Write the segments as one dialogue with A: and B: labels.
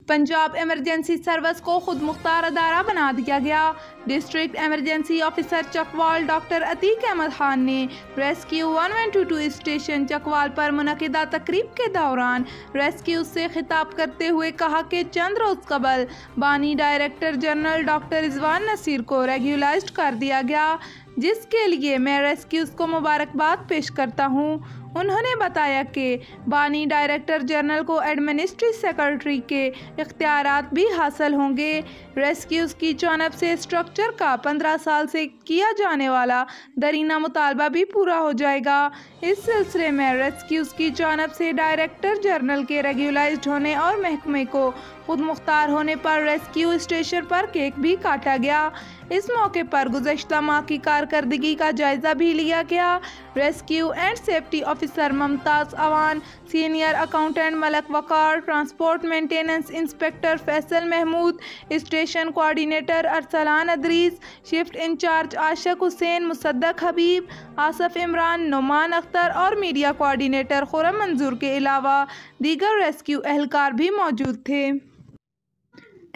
A: Punjab emergency service को खुद मुख्तार अदारा बना दिया गया। District emergency officer Chakwal doctor Atiq Ahmed Khan ने रेस्क्यू 1122 स्टेशन चकवाल पर मुनक़िदा तकरीब के दौरान रेस्क्यू से खिताब करते हुए कहा कि चंद रोज़ कबल बानी director general doctor Rizwan Naseer को रेगुलाइज्ड कर दिया गया, जिसके लिए मैं रेस्क्यूज़ को मुबारकबाद पेश करता हूँ। उन्होंने बताया कि बानी डायरेक्टर जनरल को एडमिनिस्ट्रेटिव सेक्रेटरी के इख्तियारात भी हासिल होंगे। रेस्क्यूज़ की जानब से स्ट्रक्चर का 15 साल से किया जाने वाला दरीना मुतालबा भी पूरा हो जाएगा। इस सिलसिले में रेस्क्यूज़ की जानब से डायरेक्टर जनरल के रेगुलाइज्ड होने और महकमे को खुद मुख्तार होने पर रेस्क्यू स्टेशन पर केक भी काटा गया। इस मौके पर गुज़श्ता माह की कारकर्दगी का जायज़ा भी लिया गया। Rescue and safety officer Mumtaz Awan, senior accountant Malik Waqar, transport maintenance inspector Faisal Mahmood, station coordinator Arsalan Idrees, shift in charge Ashiq Hussain, Musaddiq Habib, Asif Imran, Noman Akhtar और मीडिया कोऑर्डिनेटर खुरम मंजूर के अलावा दीगर रेस्क्यू एहलकार भी मौजूद थे।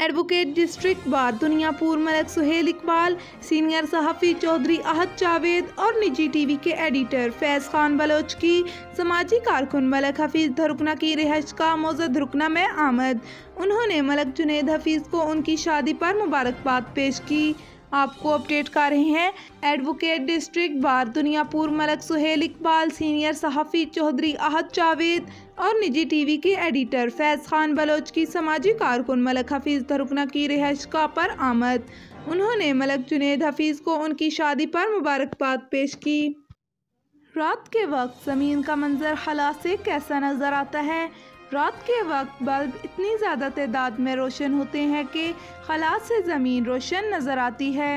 A: Advocate district bar Dunyapur Malik Suhail Iqbal, senior सहाफ़ी चौधरी आहद जावेद और निजी टीवी के एडिटर फैज़ खान बलोच की समाजी कारकुन मलक हफीज़ धरुकना की रिहाइश का मौजूद धरुकना में आमद। उन्होंने मलक जुनेद हफीज़ को उनकी शादी पर मुबारकबाद पेश की। आपको अपडेट कर रहे हैं advocate district bar Dunyapur Malik Suhail Iqbal, senior सहाफ़ी चौधरी आहद जावेद और निजी टीवी के एडिटर फैज़ खान बलोच की समाजी कारकुन मलक हफीज़ धरुकना की रिहाइश का पर आमद। उन्होंने मलक जुनेद हफीज़ को उनकी शादी पर मुबारकबाद पेश की। रात के वक्त ज़मीन का मंजर खला से कैसा नज़र आता है? रात के वक्त बल्ब इतनी ज़्यादा तादाद में रोशन होते हैं कि खला से ज़मीन रोशन नज़र आती है।